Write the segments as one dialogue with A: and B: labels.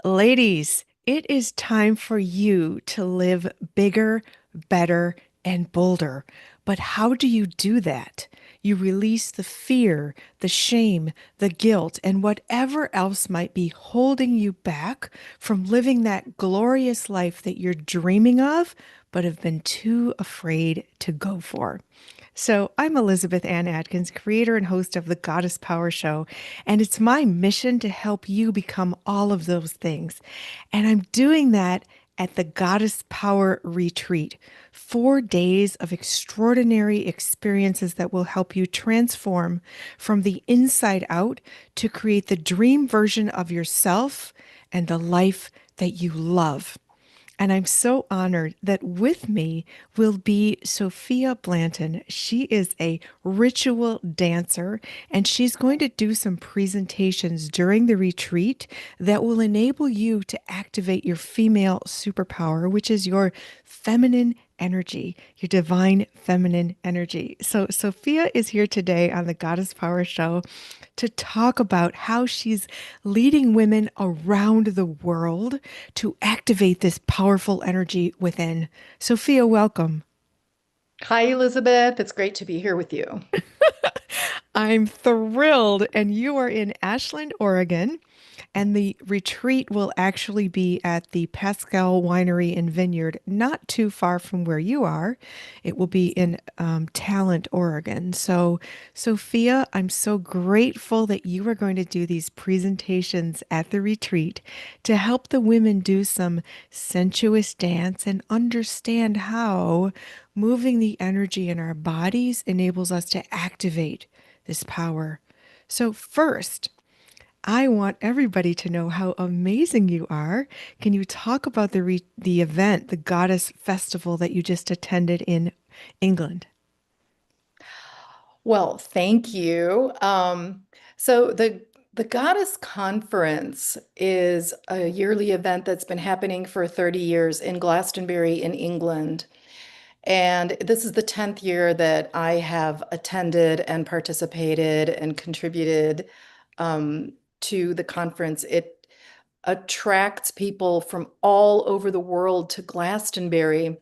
A: Ladies, it is time for you to live bigger, better, and bolder. But how do you do that? You release the fear, the shame, the guilt, and whatever else might be holding you back from living that glorious life that you're dreaming of, but have been too afraid to go for. So, I'm Elizabeth Ann Atkins, creator and host of the Goddess Power Show, and it's my mission to help you become all of those things. And I'm doing that at the Goddess Power Retreat, 4 days of extraordinary experiences that will help you transform from the inside out to create the dream version of yourself and the life that you love. And I'm so honored that with me will be Sophia Blanton. She is a ritual dancer, and she's going to do some presentations during the retreat that will enable you to activate your female superpower, which is your feminine energy, your divine feminine energy. So, Sophia is here today on the Goddess Power Show to talk about how she's leading women around the world to activate this powerful energy within. Sophia, welcome.
B: Hi, Elizabeth. It's great to be here with you.
A: I'm thrilled. And you are in Ashland, Oregon. And the retreat will actually be at the Pascal Winery and Vineyard, not too far from where you are. It will be in Talent, Oregon. So, Sophia, I'm so grateful that you are going to do these presentations at the retreat to help the women do some sensuous dance and understand how moving the energy in our bodies enables us to activate this power. So, first, I want everybody to know how amazing you are. Can you talk about the event, the Goddess Festival that you just attended in England?
B: Well, thank you. So the Goddess Conference is a yearly event that's been happening for 30 years in Glastonbury in England. And this is the 10th year that I have attended and participated and contributed to the conference. It attracts people from all over the world to Glastonbury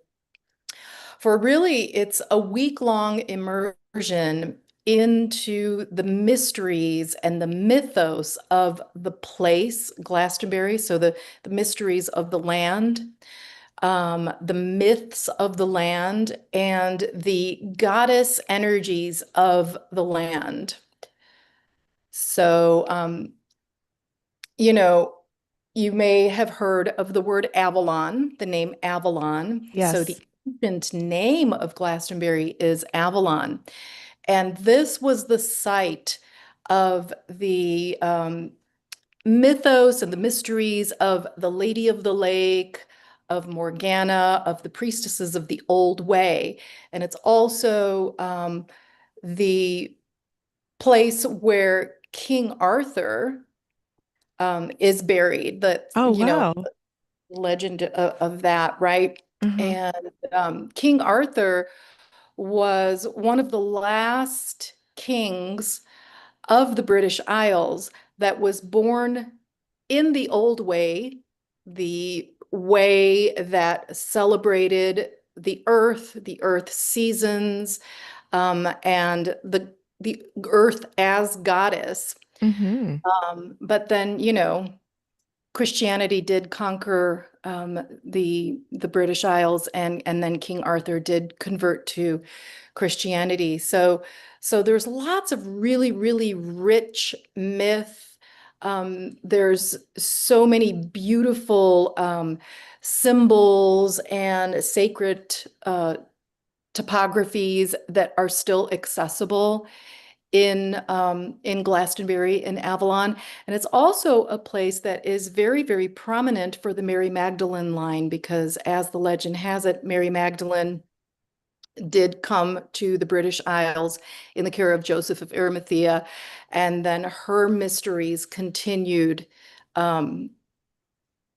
B: for really, it's a week-long immersion into the mysteries and the mythos of the place, Glastonbury. So the mysteries of the land, the myths of the land, and the goddess energies of the land. So, you know, you may have heard of the word Avalon, the name Avalon. So the
A: Yes.
B: ancient name of Glastonbury is Avalon. And this was the site of the mythos and the mysteries of the Lady of the Lake, of Morgana, of the priestesses of the Old Way. And it's also the place where King Arthur is buried. That,
A: Oh, wow.
B: legend of that, right?
A: Hmm.
B: And King Arthur was one of the last kings of the British Isles that was born in the old way, the way that celebrated the earth seasons, and the earth as goddess.
A: Hmm.
B: But then, Christianity did conquer the British Isles, and then King Arthur did convert to Christianity. So there's lots of really, really rich myth. There's so many beautiful symbols and sacred topographies that are still accessible in Glastonbury in Avalon. And it's also a place that is very, very prominent for the Mary Magdalene line because, as the legend has it, Mary Magdalene did come to the British Isles in the care of Joseph of Arimathea, and then her mysteries continued um,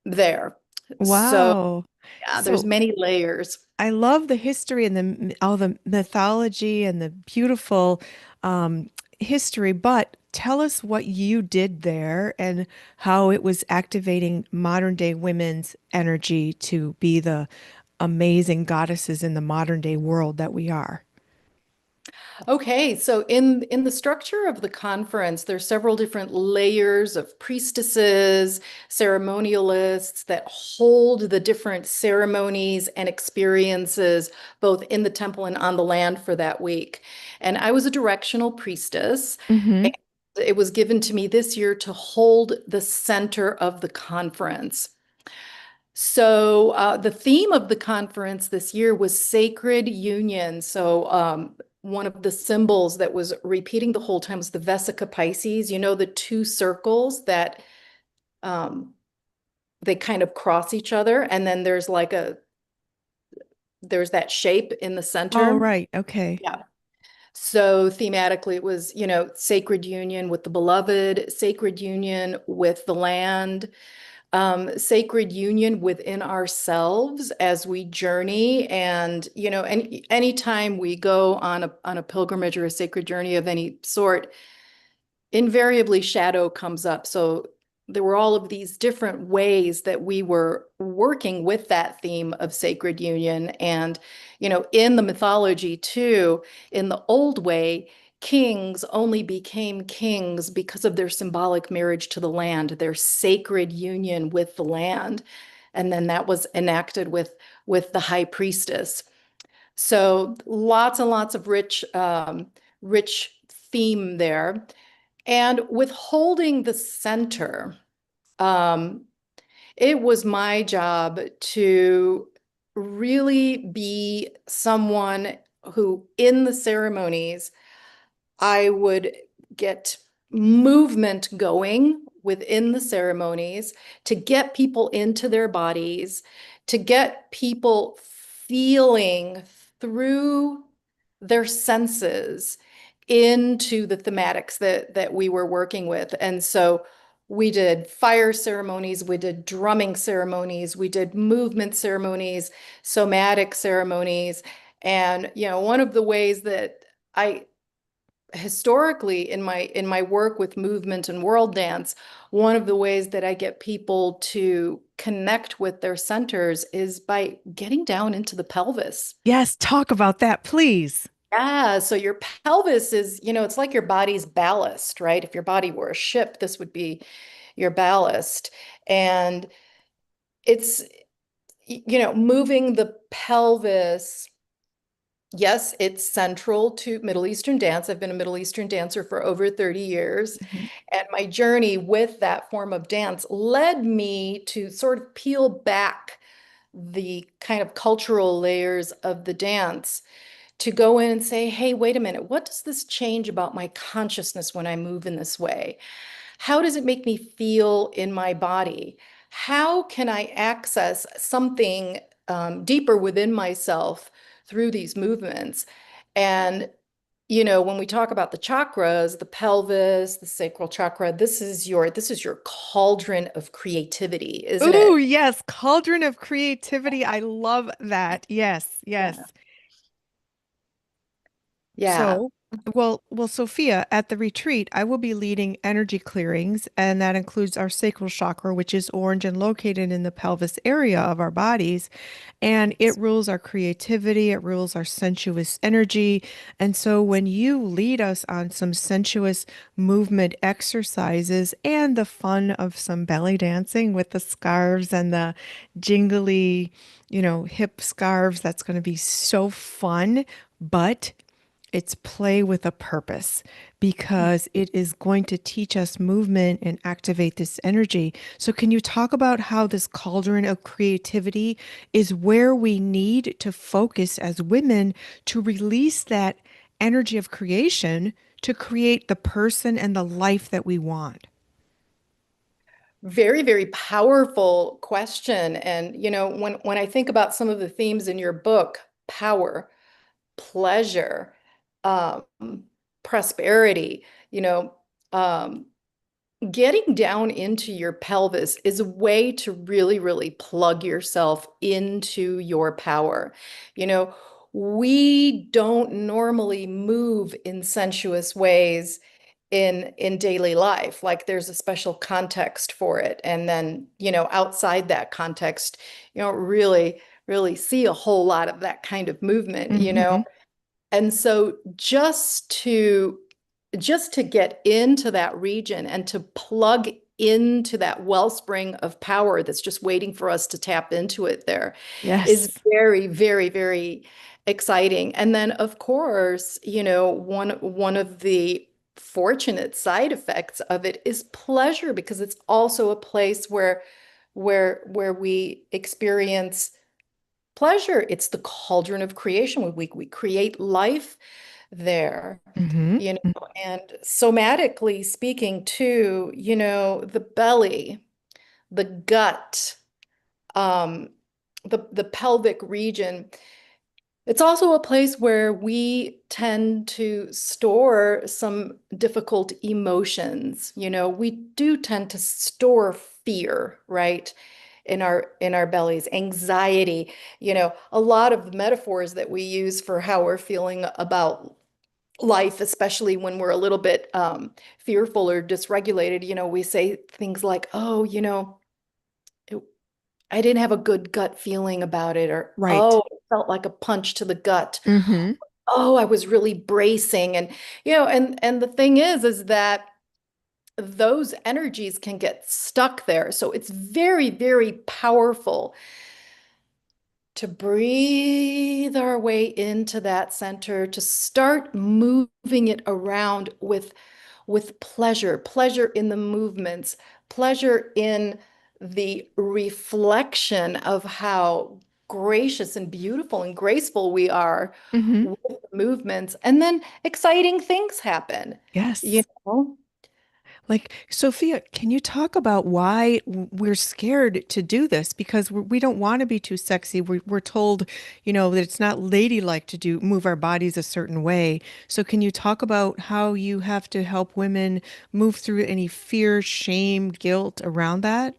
B: there. So
A: Wow.
B: yeah, there's
A: So
B: many layers.
A: I love the history and all the mythology and the beautiful history, but tell us what you did there and how it was activating modern day women's energy to be the amazing goddesses in the modern day world that we are.
B: Okay, so in the structure of the conference, there's several different layers of priestesses, ceremonialists that hold the different ceremonies and experiences both in the temple and on the land for that week. And I was a directional priestess.
A: Hmm.
B: And it was given to me this year to hold the center of the conference. So, the theme of the conference this year was sacred union. So, one of the symbols that was repeating the whole time was the Vesica Pisces. You know, the two circles that um, they kind of cross each other, and then there's that shape in the
A: Oh,
B: center.
A: right. Okay.
B: Yeah. So thematically, it was, sacred union with the beloved, sacred union with the land, sacred union within ourselves as we journey. And, anytime we go on a pilgrimage or a sacred journey of any sort, invariably shadow comes up. So there were all of these different ways that we were working with that theme of sacred union. And, in the mythology too, in the old way, kings only became kings because of their symbolic marriage to the land, their sacred union with the land. And then that was enacted with the high priestess. So lots and lots of rich theme there. And with holding the center, um, it was my job to really be someone who, in the ceremonies, I would get movement going within the ceremonies to get people into their bodies, to get people feeling through their senses into the thematics that we were working with. And so we did fire ceremonies, we did drumming ceremonies, we did movement ceremonies, somatic ceremonies. And, one of the ways that I historically in my work with movement and world dance, one of the ways that I get people to connect with their centers is by getting down into the pelvis.
A: Yes, talk about that, please.
B: Yeah, so your pelvis is, it's like your body's ballast, right? If your body were a ship, this would be your ballast. And it's, moving the pelvis. Yes, it's central to Middle Eastern dance. I've been a Middle Eastern dancer for over 30 years.
A: Mhm.
B: And my journey with that form of dance led me to sort of peel back the kind of cultural layers of the dance to go in and say, hey, wait a minute, what does this change about my consciousness when I move in this way? How does it make me feel in my body? How can I access something deeper within myself through these movements? And, when we talk about the chakras, the pelvis, the sacral chakra, this is your cauldron of creativity, isn't
A: Ooh,
B: it?
A: yes, cauldron of creativity. I love that. Yes,
B: Yeah.
A: yes.
B: Yeah.
A: So, well, Sophia, at the retreat, I will be leading energy clearings, and that includes our sacral chakra, which is orange and located in the pelvis area of our bodies. And it rules our creativity, it rules our sensuous energy. And so when you lead us on some sensuous movement exercises and the fun of some belly dancing with the scarves and the jingly, hip scarves, that's going to be so fun. But it's play with a purpose because it is going to teach us movement and activate this energy. So, can you talk about how this cauldron of creativity is where we need to focus as women to release that energy of creation to create the person and the life that we want?
B: Very, very powerful question. And, when I think about some of the themes in your book, power, pleasure, um, prosperity, um, getting down into your pelvis is a way to really, really plug yourself into your power. You know, we don't normally move in sensuous ways in daily life. Like there's a special context for it. And then, outside that context, you don't really see a whole lot of that kind of movement.
A: Hmm.
B: And so just to get into that region and to plug into that wellspring of power that's just waiting for us to tap into it there is
A: Yes.
B: very, very, very exciting. And then of course, one of the fortunate side effects of it is pleasure because it's also a place where we experience pleasure. It's the cauldron of creation. We create life there,
A: Hmm.
B: and somatically speaking too, the belly, the gut, um, the pelvic region. It's also a place where we tend to store some difficult emotions. We do tend to store fear, right? In our bellies, anxiety, a lot of the metaphors that we use for how we're feeling about life, especially when we're a little bit fearful or dysregulated, we say things like, oh, it, I didn't have a good gut feeling about it, or
A: Right.
B: oh, it felt like a punch to the gut.
A: Hmm.
B: Oh, I was really bracing. And, and the thing is that those energies can get stuck there. So it's very, very powerful to breathe our way into that center, to start moving it around with pleasure, pleasure in the movements, pleasure in the reflection of how gracious and beautiful and graceful we are
A: Hmm.
B: with the movements. And then exciting things happen, you
A: Yes.
B: know?
A: Like, Sophia, can you talk about why we're scared to do this? Because we don't want to be too sexy. We're told, that it's not ladylike to move our bodies a certain way. So can you talk about how you have to help women move through any fear, shame, guilt around that?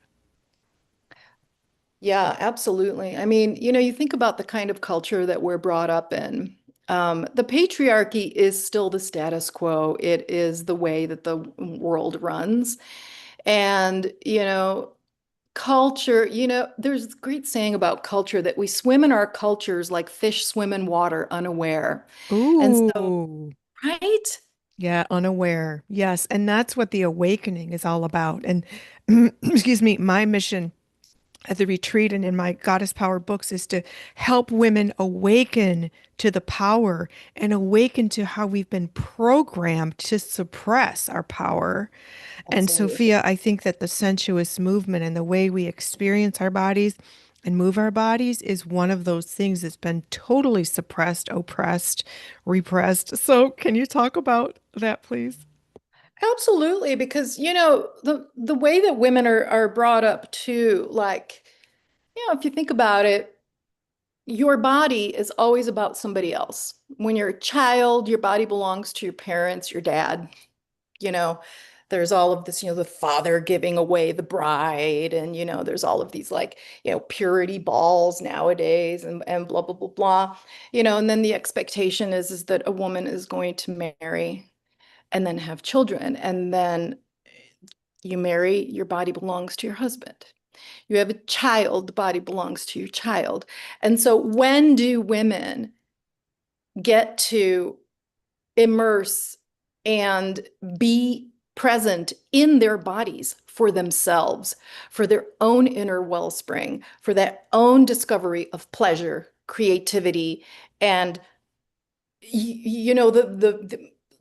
B: Yeah, absolutely. I mean, you think about the kind of culture that we're brought up in. The patriarchy is still the status quo. It is the way that the world runs. And, culture, there's this great saying about culture that we swim in our cultures like fish swim in water unaware. And so,
A: Ooh.
B: right?
A: Yeah, unaware. Yes. And that's what the awakening is all about. And excuse me, my mission at the retreat and in my Goddess Power books is to help women awaken to the power and awaken to how we've been programmed to suppress our power. And
B: Absolutely.
A: Sophia, I think that the sensuous movement and the way we experience our bodies and move our bodies is one of those things that's been totally suppressed, oppressed, repressed. So, can you talk about that, please?
B: Absolutely, because the way that women are brought up too, like, if you think about it, your body is always about somebody else. When you're a child, your body belongs to your parents, your dad. You know, there's all of this, the father giving away the bride, and there's all of these like, purity balls nowadays and blah blah blah blah. And then the expectation is that a woman is going to marry and then have children, and then you marry, your body belongs to your husband. You have a child, the body belongs to your child. And so when do women get to immerse and be present in their bodies for themselves, for their own inner wellspring, for that own discovery of pleasure, creativity, and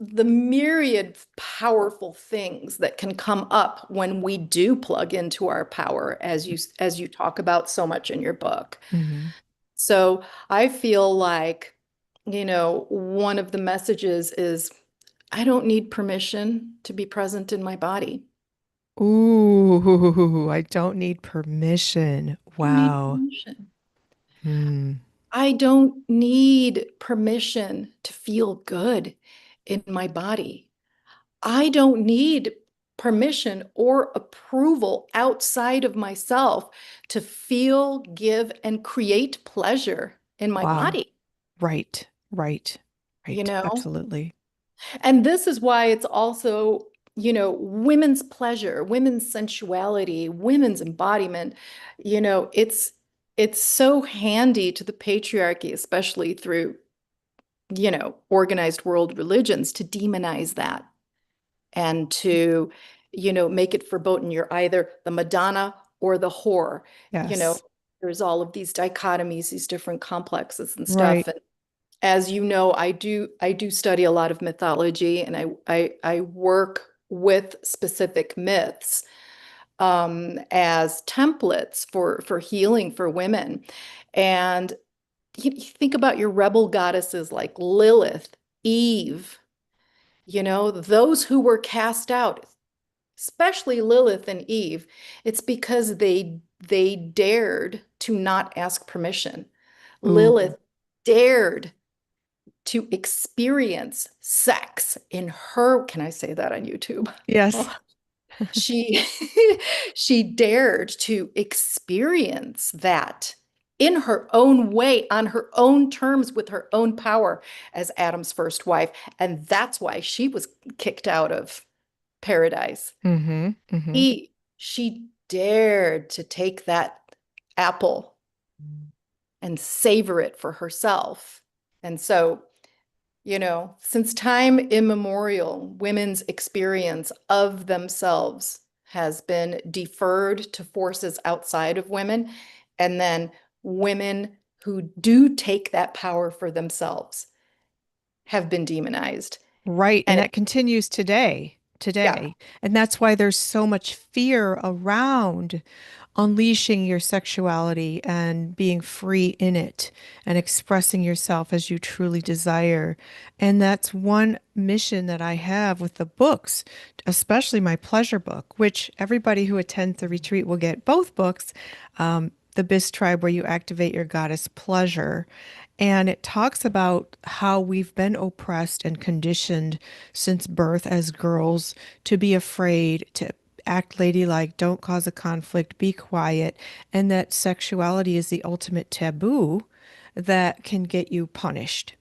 B: the myriad powerful things that can come up when we do plug into our power, as you talk about so much in your book.
A: Hmm.
B: So I feel like, one of the messages is I don't need permission to be present in my body.
A: Ooh, I don't need permission.
B: I don't need
A: Wow.
B: permission.
A: Hmm.
B: I don't need permission to feel good in my body. I don't need permission or approval outside of myself to feel, give, and create pleasure in my
A: Wow.
B: body,
A: Right, right,
B: you
A: right.
B: know?
A: Absolutely.
B: And this is why it's also, women's pleasure, women's sensuality, women's embodiment, it's so handy to the patriarchy, especially through, organized world religions to demonize that and to, make it verboten. You're either the Madonna or the whore. You know,
A: Yes.
B: there's all of these dichotomies, these different complexes and stuff.
A: Right.
B: And as you know, I do study a lot of mythology, and I work with specific myths as templates for healing for women. And you think about your rebel goddesses like Lilith, Eve, those who were cast out, especially Lilith and Eve. It's because they dared to not ask permission.
A: Ooh.
B: Lilith dared to experience sex in her, can I say that on YouTube?
A: Yes.
B: Oh, she she dared to experience that in her own way, on her own terms, with her own power as Adam's first wife. And that's why she was kicked out of paradise.
A: Mm-hmm. Mm-hmm.
B: She dared to take that apple and savor it for herself. And so, since time immemorial, women's experience of themselves has been deferred to forces outside of women. And then women who do take that power for themselves have been demonized.
A: Right. And
B: And
A: that continues today,
B: yeah,
A: today. And that's why there's so much fear around unleashing your sexuality and being free in it and expressing yourself as you truly desire. And that's one mission that I have with the books, especially my pleasure book, which everybody who attends the retreat will get both books. The Bis Tribe, where you activate your goddess pleasure. And it talks about how we've been oppressed and conditioned since birth as girls to be afraid, to act ladylike, don't cause a conflict, be quiet, and that sexuality is the ultimate taboo that can get you punished.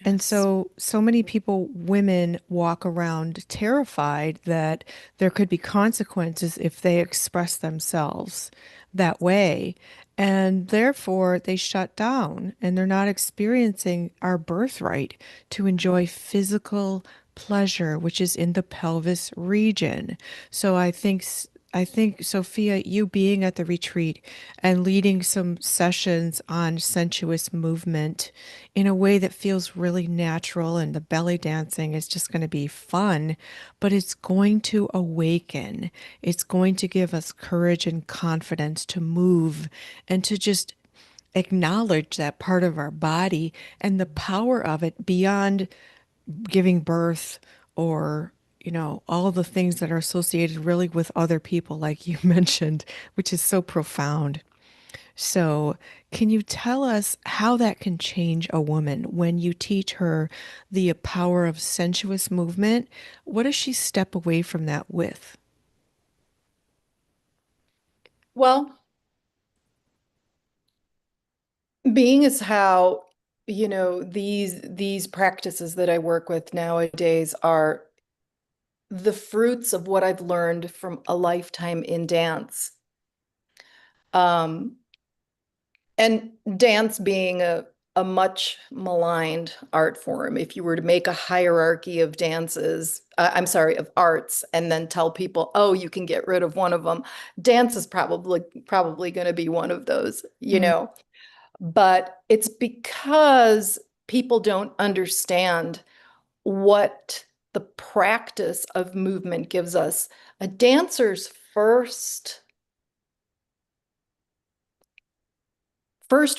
A: And
B: yes,
A: so many people, women, walk around terrified that there could be consequences if they express themselves that way. And therefore, they shut down and they're not experiencing our birthright to enjoy physical pleasure, which is in the pelvis region. So I think, Sophia, you being at the retreat and leading some sessions on sensuous movement in a way that feels really natural, and the belly dancing is just going to be fun, but it's going to awaken. It's going to give us courage and confidence to move and to just acknowledge that part of our body and the power of it beyond giving birth or all the things that are associated really with other people, like you mentioned, which is so profound. So, can you tell us how that can change a woman when you teach her the power of sensuous movement? What does she step away from that with?
B: well, being is how, these practices that I work with nowadays are the fruits of what I've learned from a lifetime in dance. Um, and dance being a much maligned art form. If you were to make a hierarchy of dances, I'm sorry, of arts, and then tell people, oh, you can get rid of one of them, dance is probably going to be one of those.
A: Mm.
B: But it's because people don't understand what the practice of movement gives us. A dancer's first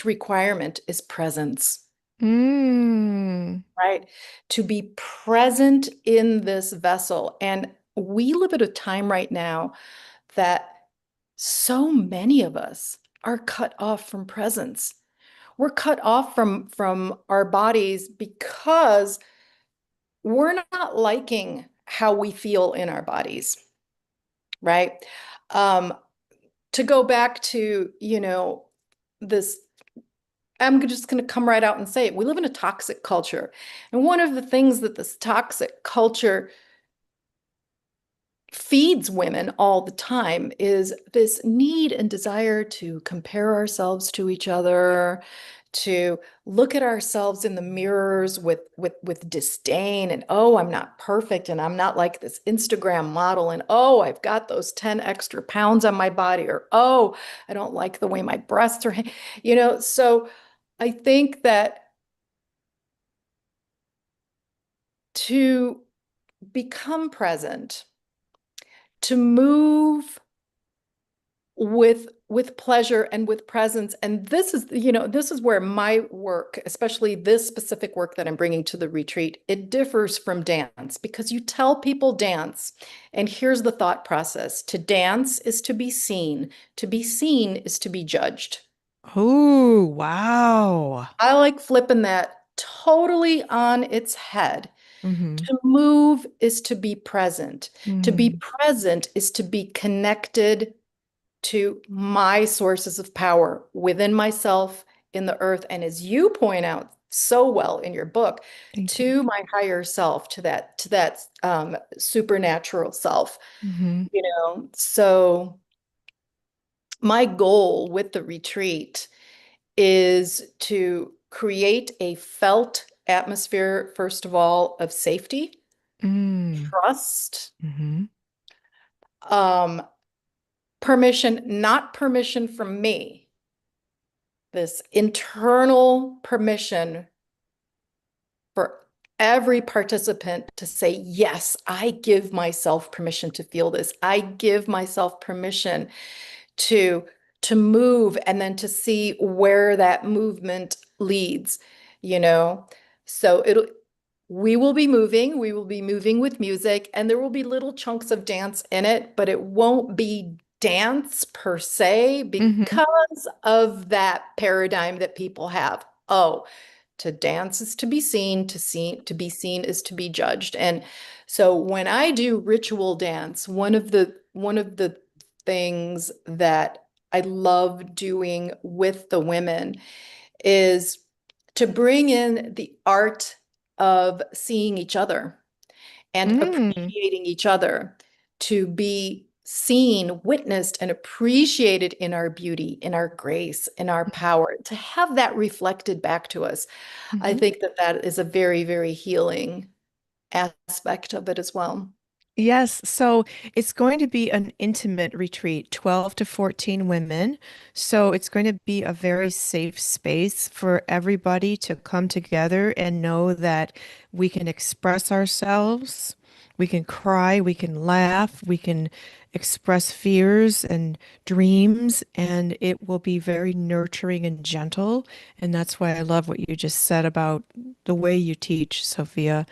B: requirement is presence,
A: Mm.
B: right? To be present in this vessel. And we live at a time right now that so many of us are cut off from presence. We're cut off from our bodies because we're not liking how we feel in our bodies, right? Um, to go back to, this I'm just going to come right out and say it. We live in a toxic culture. And one of the things that this toxic culture feeds women all the time is this need and desire to compare ourselves to each other, to look at ourselves in the mirrors with disdain and oh, I'm not perfect and I'm not like this Instagram model and oh, I've got those 10 extra pounds on my body or oh, I don't like the way my breasts are, so I think that to become present, to move with pleasure and with presence, and this is where my work, especially this specific work that I'm bringing to the retreat, it differs from dance because you tell people dance, and here's the thought process: to dance is to be seen is to be judged.
A: Oh, wow.
B: I like flipping that totally on its head.
A: Mm-hmm.
B: To move is to be present. To be
A: Mm-hmm.
B: present is to be connected to my sources of power within myself, in the earth, and as you point out so well in your book,
A: Thank you.
B: to my higher self, to that supernatural self,
A: Mm-hmm.
B: So my goal with the retreat is to create a felt atmosphere, first of all, of safety,
A: Mm.
B: trust,
A: Mm-hmm.
B: um, permission, not permission from me, this internal permission for every participant to say, yes, I give myself permission to feel this. I give myself permission to to move and then to see where that movement leads, you know. So it'll we will be moving with music, and there will be little chunks of dance in it, but it won't be dance per se
A: Mm-hmm.
B: because of that paradigm that people have. Oh, to dance is to be seen, to be seen is to be judged. And so when I do ritual dance, one of the things that I love doing with the women is to bring in the art of seeing each other and
A: Mm.
B: appreciating each other, to be seen, witnessed, and appreciated in our beauty, in our grace, in our power, to have that reflected back to us. I
A: Mm-hmm.
B: think that that is a very, very healing aspect of it as well.
A: Yes, so it's going to be an intimate retreat, 12 to 14 women. So it's going to be a very safe space for everybody to come together and know that we can express ourselves, we can cry, we can laugh, we can express fears and dreams, and it will be very nurturing and gentle. And that's why I love what you just said about the way you teach, Sophia.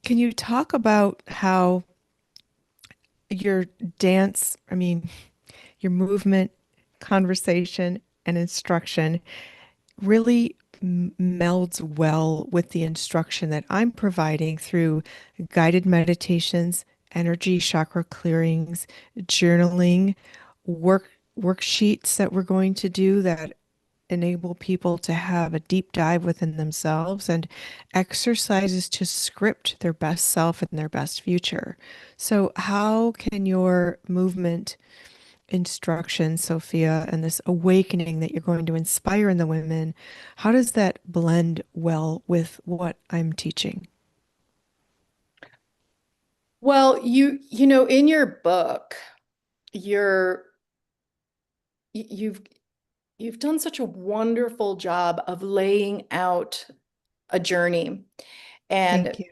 A: Can you talk about how your dance, I mean, your movement, conversation, and instruction really melds well with the instruction that I'm providing through guided meditations, energy chakra clearings, journaling, worksheets that we're going to do that enable people to have a deep dive within themselves and exercises to script their best self and their best future. So, how can your movement instruction, Sophia, and this awakening that you're going to inspire in the women, how does that blend well with what I'm teaching?
B: Well, in your book, you're you've you've done such a wonderful job of laying out a journey and
A: Thank you.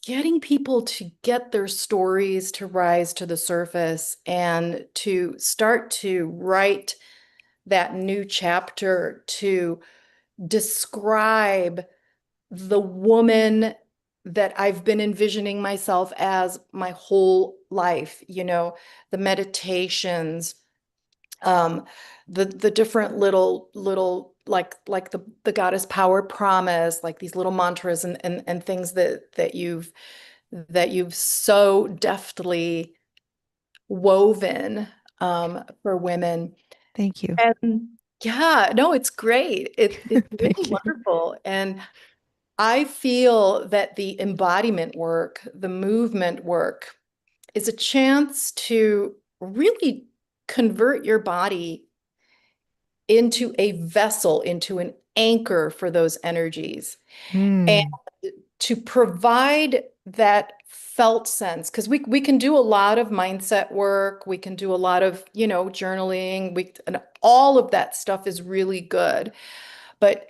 B: getting people to get their stories to rise to the surface and to start to write that new chapter, to describe the woman that I've been envisioning myself as my whole life, the meditations, um, the different little like the goddess power promise, like these little mantras and things that you've so deftly woven for women.
A: Thank you.
B: And Yeah, no, it's great. It's really
A: Thank you.
B: wonderful. And I feel that the embodiment work, the movement work, is a chance to really convert your body into a vessel, into an anchor for those energies, and
A: Mm,
B: to provide that felt sense. Because we can do a lot of mindset work, we can do a lot of, journaling, and all of that stuff is really good. But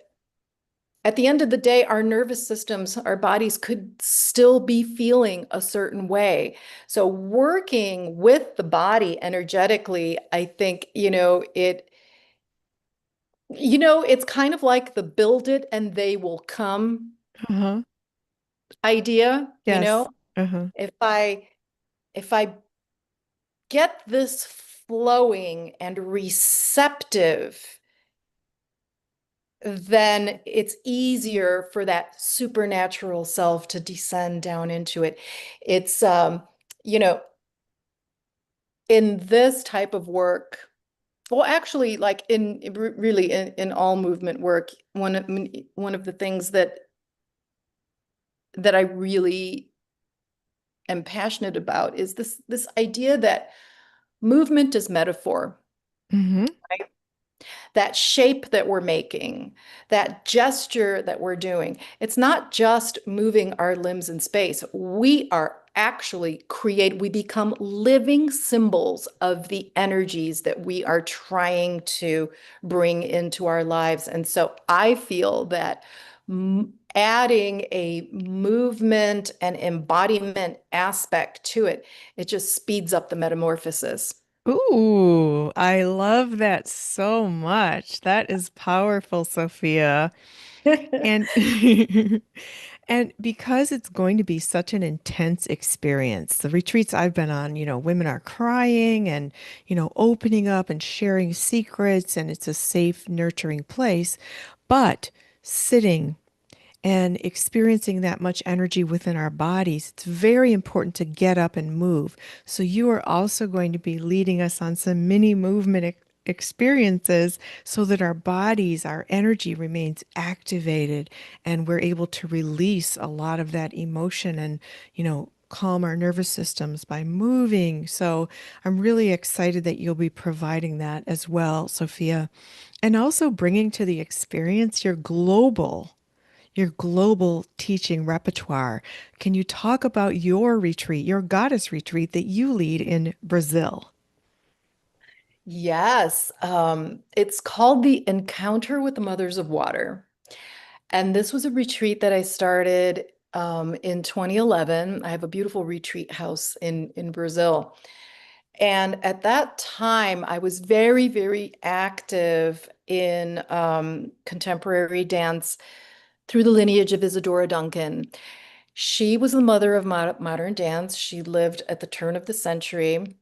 B: at the end of the day, our nervous systems, our bodies could still be feeling a certain way. So working with the body energetically, I think, it's kind of like the build it and they will come
A: uh-huh.
B: idea,
A: Yes. Uh-huh.
B: If I get this flowing and receptive, then it's easier for that supernatural self to descend down into it. It's you know, in this type of work, well, actually, like really in all movement work, one of the things that I really am passionate about is this idea that movement is metaphor,
A: Mm-hmm.
B: right? That shape that we're making, that gesture that we're doing. It's not just moving our limbs in space. We are actually we become living symbols of the energies that we are trying to bring into our lives. And so I feel that adding a movement and embodiment aspect to it, it just speeds up the metamorphosis.
A: Ooh, I love that so much. That is powerful, Sophia. And and because it's going to be such an intense experience, the retreats I've been on, women are crying and, opening up and sharing secrets, and it's a safe, nurturing place. But sitting and experiencing that much energy within our bodies, it's very important to get up and move. So, you are also going to be leading us on some mini movement experiences so that our bodies, our energy remains activated and we're able to release a lot of that emotion and, calm our nervous systems by moving. So, I'm really excited that you'll be providing that as well, Sophia, and also bringing to the experience your global teaching repertoire. Can you talk about your retreat, your goddess retreat that you lead in Brazil?
B: Yes, it's called the Encounter with the Mothers of Water. And this was a retreat that I started in 2011. I have a beautiful retreat house in Brazil. And at that time, I was very, very active in contemporary dance through the lineage of Isadora Duncan. She was the mother of modern dance. She lived at the turn of the century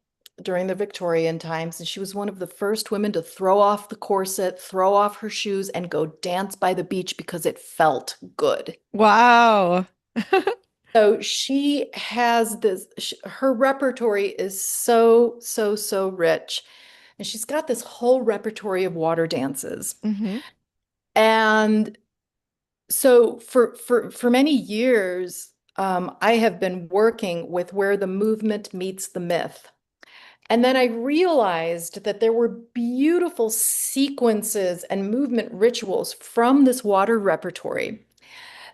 B: during the Victorian times, and she was one of the first women to throw off the corset, throw off her shoes, and go dance by the beach because it felt good.
A: Wow.
B: So she has her repertory is so, so, so rich. And she's got this whole repertory of water dances.
A: Hmm.
B: And so for many years, I have been working with where the movement meets the myth. And then I realized that there were beautiful sequences and movement rituals from this water repertory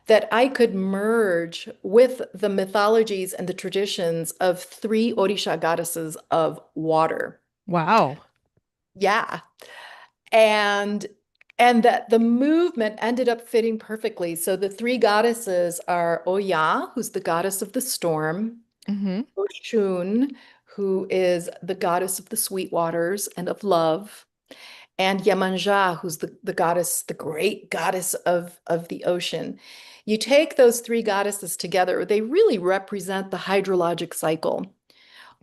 B: that I could merge with the mythologies and the traditions of three Orisha goddesses of water.
A: Wow.
B: Yeah. And and that the movement ended up fitting perfectly. So the three goddesses are Oya, who's the goddess of the storm,
A: Hmm.
B: Oshun, who is the goddess of the sweet waters and of love, and Yemanja, who's the goddess, the great goddess of the ocean. You take those three goddesses together, they really represent the hydrologic cycle.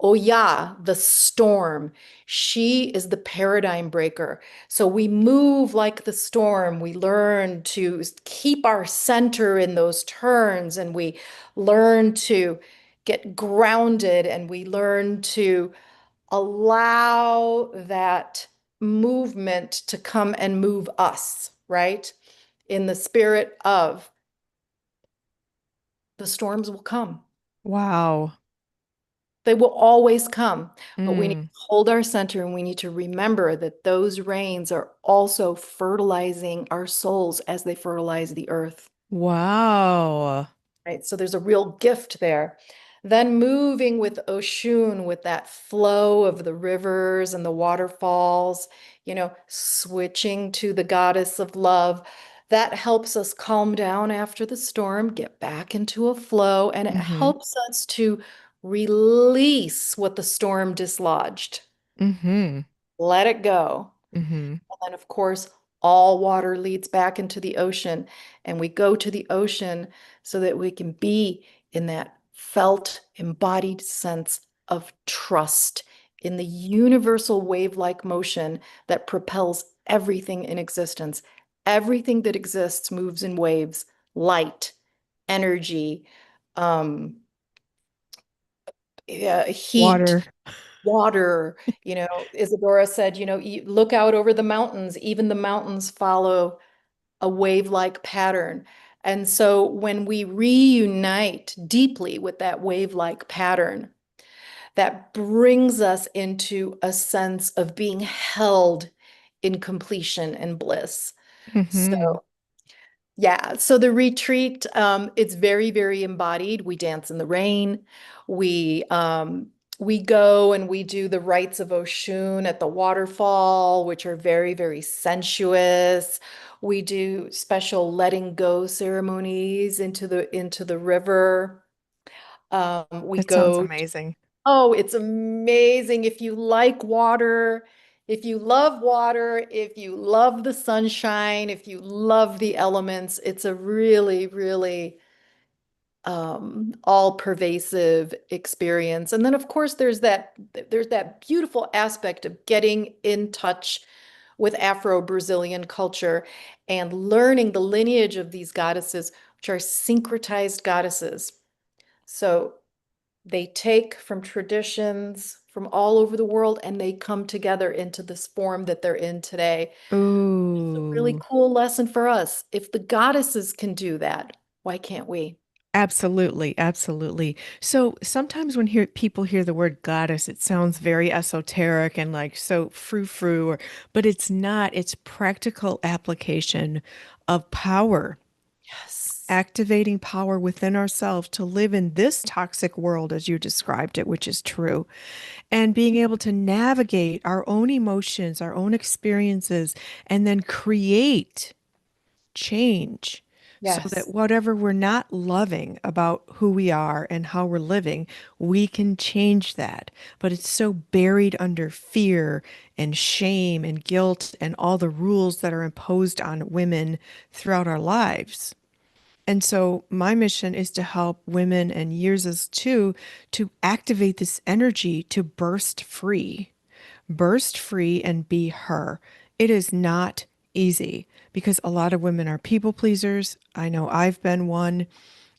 B: Oya, the storm, she is the paradigm breaker. So we move like the storm. We learn to keep our center in those turns, and we learn to get grounded, and we learn to allow that movement to come and move us, right? In the spirit of the storms will come.
A: Wow.
B: They will always come, but we need to
A: Mm.
B: hold our center and we need to remember that those rains are also fertilizing our souls as they fertilize the earth.
A: Wow.
B: Right? So there's a real gift there. Then moving with Oshun, with that flow of the rivers and the waterfalls, switching to the goddess of love, that helps us calm down after the storm, get back into a flow, and it
A: Mm-hmm.
B: helps us to release what the storm dislodged.
A: Mm-hmm.
B: Let it go.
A: Mm-hmm.
B: And then, of course, all water leads back into the ocean. And we go to the ocean so that we can be in that felt, embodied sense of trust in the universal wave-like motion that propels everything in existence. Everything that exists moves in waves, light, energy, um, heat,
A: Water.
B: water. Isadora said, look out over the mountains. Even the mountains follow a wave-like pattern. And so when we reunite deeply with that wave-like pattern, that brings us into a sense of being held in completion and bliss.
A: Mm-hmm.
B: So yeah, so the retreat, it's very, very embodied. We dance in the rain. We go and we do the rites of Oshun at the waterfall, which are very, very sensuous. We do special letting go ceremonies into the river. We
A: That sounds
B: go
A: amazing.
B: Oh, it's amazing. If you like water, if you love water, if you love the sunshine, if you love the elements, it's a really, really all-pervasive experience. And then, of course, there's that beautiful aspect of getting in touch with Afro-Brazilian culture and learning the lineage of these goddesses, which are syncretized goddesses. So they take from traditions from all over the world and they come together into this form that they're in today. It's a really
A: Ooh.
B: cool lesson for us. If the goddesses can do that, why can't we?
A: Absolutely, absolutely. So sometimes when people hear the word goddess, it sounds very esoteric and like so frou-frou, but it's not. It's practical application of power,
B: Yes.
A: activating power within ourselves to live in this toxic world as you described it, which is true, and being able to navigate our own emotions, our own experiences, and then create change so that
B: Yes.
A: whatever we're not loving about who we are and how we're living, we can change that. But it's so buried under fear and shame and guilt and all the rules that are imposed on women throughout our lives. And so my mission is to help women and yours too to activate this energy to burst free and be her. It is not easy because a lot of women are people pleasers. I know I've been one.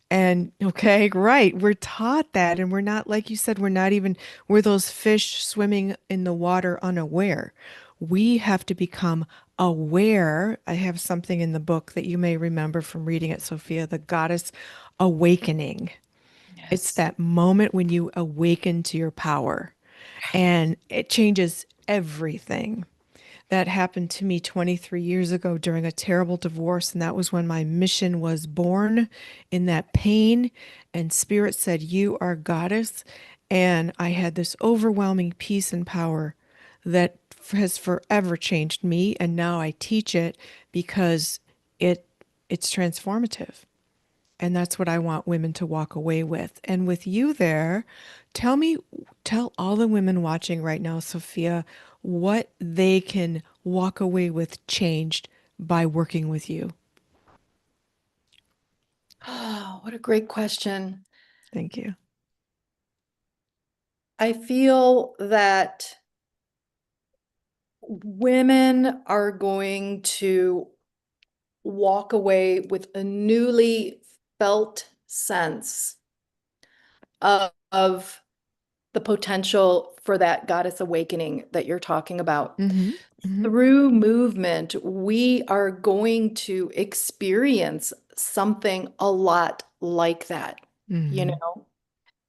A: And okay, right, we're taught that. And we're not, like you said, we're those fish swimming in the water unaware. We have to become aware. I have something in the book that you may remember from reading it, Sophia, the goddess awakening. It's
B: Yes.
A: that moment when you awaken to your power and it changes everything. That happened to me 23 years ago during a terrible divorce, and that was when my mission was born in that pain. And Spirit said, "You are goddess." And I had this overwhelming peace and power that has forever changed me. And now I teach it because it it's transformative. And that's what I want women to walk away with. And with you there, tell me, tell all the women watching right now, Sophia, what they can walk away with changed by working with you.
B: Oh, what a great question.
A: Thank you.
B: I feel that women are going to walk away with a newly felt sense of the potential for that goddess awakening that you're talking about.
A: Mm-hmm. Mm-hmm.
B: Through movement, we are going to experience something a lot like that, you
A: Mm-hmm.
B: know,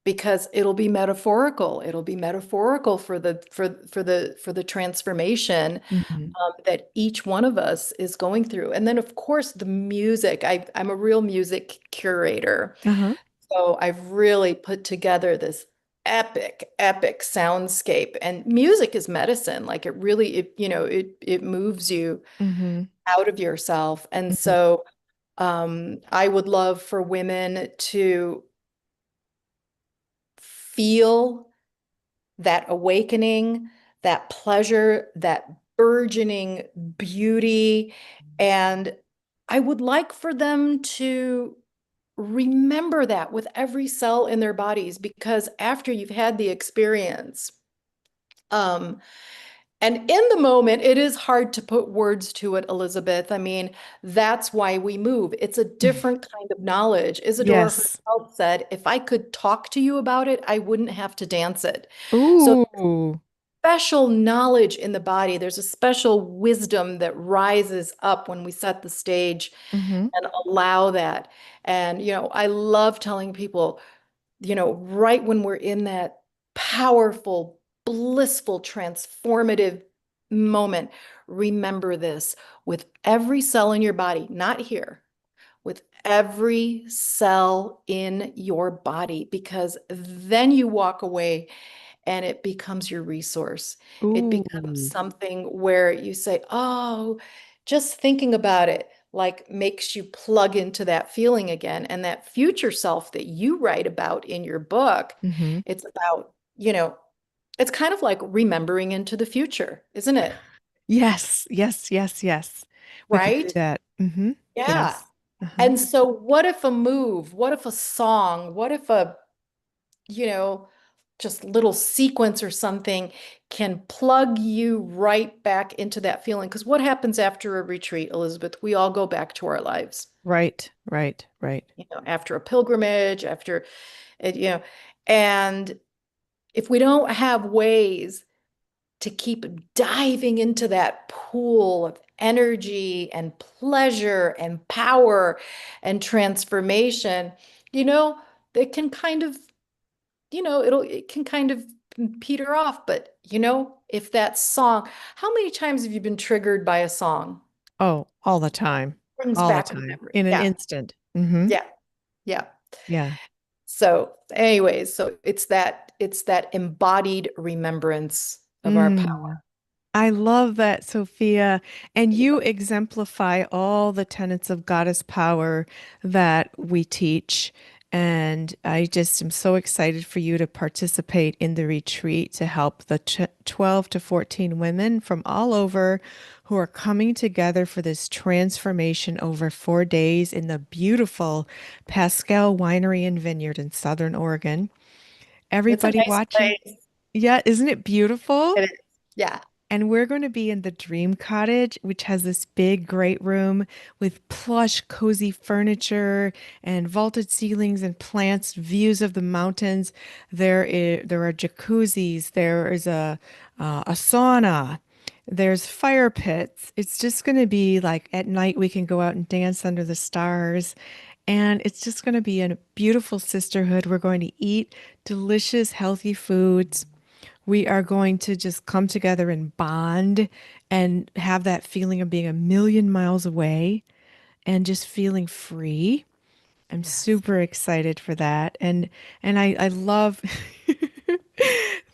B: because it'll be metaphorical. It'll be metaphorical for the transformation
A: Mm-hmm.
B: that each one of us is going through. And then, of course, the music. I'm a real music curator.
A: Uh-huh.
B: So I've really put together this epic soundscape. And music is medicine. Like it really, it moves you
A: Mm-hmm.
B: out of yourself. And
A: Mm-hmm.
B: so I would love for women to feel that awakening, that pleasure, that burgeoning beauty. And I would like for them to remember that with every cell in their bodies, because after you've had the experience, um, and in the moment, it is hard to put words to it, Elizabeth. I mean, that's why we move. It's a different kind of knowledge. Isadora
A: Yes.
B: herself said, if I could talk to you about it, I wouldn't have to dance it. So
A: Ooh.
B: special knowledge in the body. There's a special wisdom that rises up when we set the stage
A: Mm-hmm.
B: and allow that. And, I love telling people, right when we're in that powerful, blissful, transformative moment, remember this with every cell in your body, not here, with every cell in your body, because then you walk away and it becomes your resource. It becomes
A: Ooh.
B: something where you say, oh, just thinking about it like makes you plug into that feeling again. And that future self that you write about in your book,
A: Mm-hmm.
B: it's about, it's kind of like remembering into the future, isn't it?
A: Yes, yes, yes, yes. We could do
B: Right?
A: that. Mm-hmm.
B: Yeah.
A: Yes. Uh-huh.
B: And so what if a move, what if a song, what if a you know, just little sequence or something can plug you right back into that feeling. Because what happens after a retreat, Elizabeth? We all go back to our lives,
A: Right, right, right.
B: after a pilgrimage, and if we don't have ways to keep diving into that pool of energy and pleasure and power and transformation, you know, it can kind of it can kind of peter off. But if that song, how many times have you been triggered by a song?
A: Oh, all the time.
B: Brings
A: All the
B: back a
A: time.
B: memory.
A: In an
B: Yeah,
A: instant. Mm-hmm.
B: yeah, yeah.
A: Yeah.
B: So, anyways, so it's that embodied remembrance of our
A: Mm.
B: power.
A: I love that, Sophia. And you exemplify all the tenets of goddess power that we teach. And I just am so excited for you to participate in the retreat to help the 12 to 14 women from all over who are coming together for this transformation over 4 days in the beautiful Pascal Winery and Vineyard in Southern Oregon.
B: It's a
A: Everybody
B: nice
A: watching,
B: place.
A: yeah, isn't it beautiful?
B: It is. Yeah.
A: And we're going to be in the Dream Cottage, which has this big, great room with plush, cozy furniture and vaulted ceilings and plants, views of the mountains. There are jacuzzis. There is a sauna. There's fire pits. It's just going to be like at night we can go out and dance under the stars. And it's just going to be a beautiful sisterhood. We're going to eat delicious, healthy foods. We are going to just come together and bond and have that feeling of being a million miles away and just feeling free. I'm
B: Yes.
A: super excited for that. And I love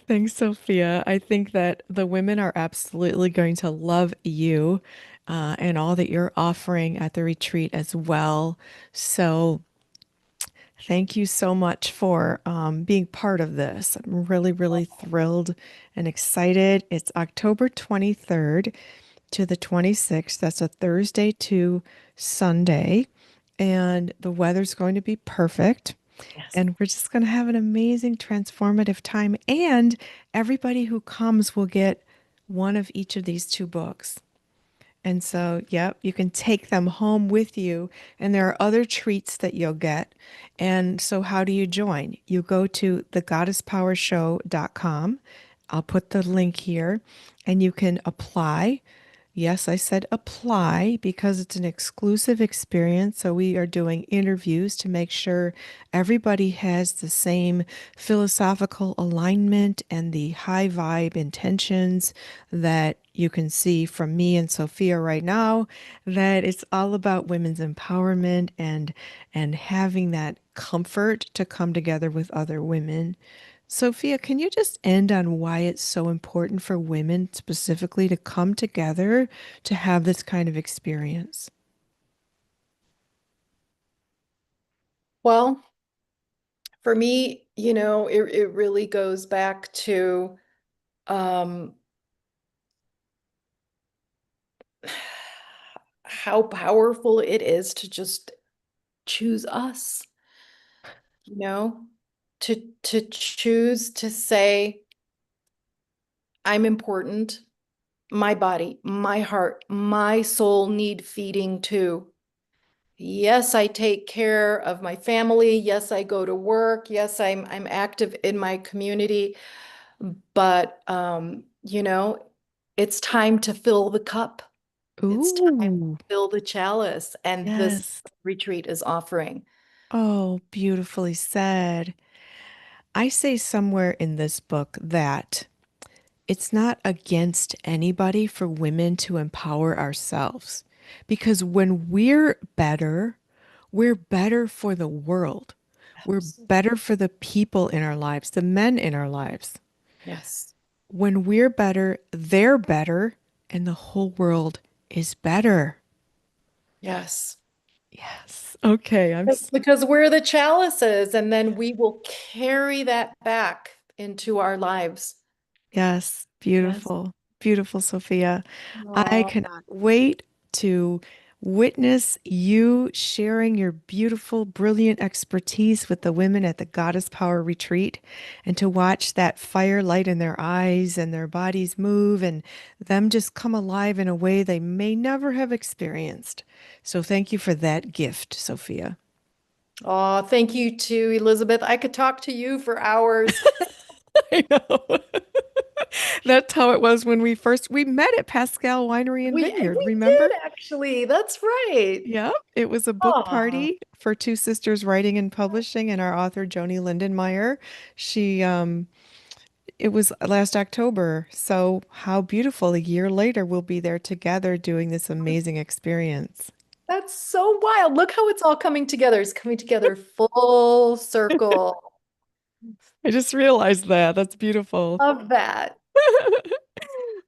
A: Thanks, Sophia. I think that the women are absolutely going to love you and all that you're offering at the retreat as well. So thank you so much for being part of this. I'm really, really thrilled and excited. It's October 23rd to the 26th. That's a Thursday to Sunday. And the weather's going to be perfect.
B: Yes.
A: And we're just going to have an amazing, transformative time. And everybody who comes will get one of each of these two books. And so, yep, you can take them home with you, and there are other treats that you'll get. And so, how do you join? You go to thegoddesspowershow.com. I'll put the link here, and you can apply. Yes, I said apply because it's an exclusive experience. So we are doing interviews to make sure everybody has the same philosophical alignment and the high vibe intentions that you can see from me and Sophia right now, that it's all about women's empowerment and having that comfort to come together with other women. Sophia, can you just end on why it's so important for women specifically to come together to have this kind of experience?
B: Well, for me, it really goes back to um, how powerful it is to just choose us, you know, to choose to say, I'm important. My body, my heart, my soul need feeding too. Yes, I take care of my family. Yes, I go to work. Yes, I'm active in my community, but it's time to fill the cup. It's time to
A: Ooh,
B: fill the chalice, and this
A: yes.
B: retreat is offering.
A: Oh, beautifully said. I say somewhere in this book that it's not against anybody for women to empower ourselves. Because when we're better for the world. We're better for the people in our lives, the men in our lives.
B: Yes.
A: When we're better, they're better, and the whole world is better.
B: Yes.
A: Yes. Okay.
B: Because we're the chalices, and then we will carry that back into our lives.
A: Yes.
B: Yes.
A: Beautiful. Beautiful, Sophia. I
B: Oh,
A: cannot wait to witness you sharing your beautiful, brilliant expertise with the women at the Goddess Power Retreat and to watch that fire light in their eyes and their bodies move and them just come alive in a way they may never have experienced. So thank you for that gift, Sophia.
B: oh, thank you too, Elizabeth. I could talk to you for hours.
A: I know. That's how it was when we met at Pascal Winery and Vineyard,
B: We did
A: remember?
B: actually. That's right.
A: Yeah, it was a book
B: Oh,
A: party for two sisters writing and publishing, and our author Joni Lindenmeyer. She it was last October. So how beautiful. A year later we'll be there together doing this amazing experience.
B: that's so wild. Look how it's all coming together. It's coming together full circle.
A: I just realized that. That's beautiful.
B: Love that.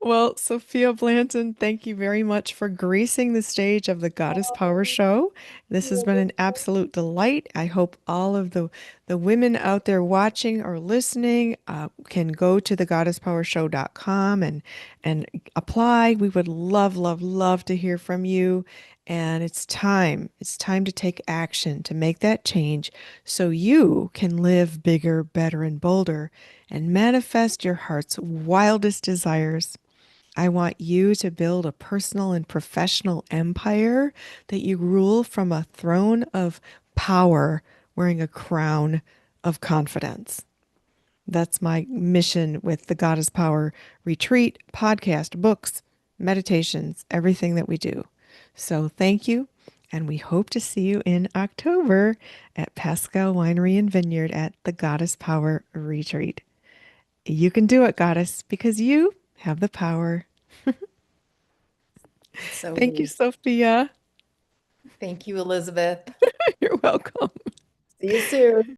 A: Well, Sophia Blanton, thank you very much for gracing the stage of the Goddess Power Show. This has been an absolute delight. I hope all of the women out there watching or listening can go to thegoddesspowershow.com and apply. We would love, love, love to hear from you. And it's time. It's time to take action to make that change so you can live bigger, better, and bolder and manifest your heart's wildest desires. I want you to build a personal and professional empire that you rule from a throne of power, wearing a crown of confidence. That's my mission with the Goddess Power retreat, podcast, books, meditations, everything that we do. So thank you. And we hope to see you in October at Pascal Winery and Vineyard at the Goddess Power retreat. You can do it, Goddess, because you have the power.
B: So
A: Thank you,
B: neat.
A: Sophia.
B: Thank you, Elizabeth.
A: You're welcome.
B: See you soon.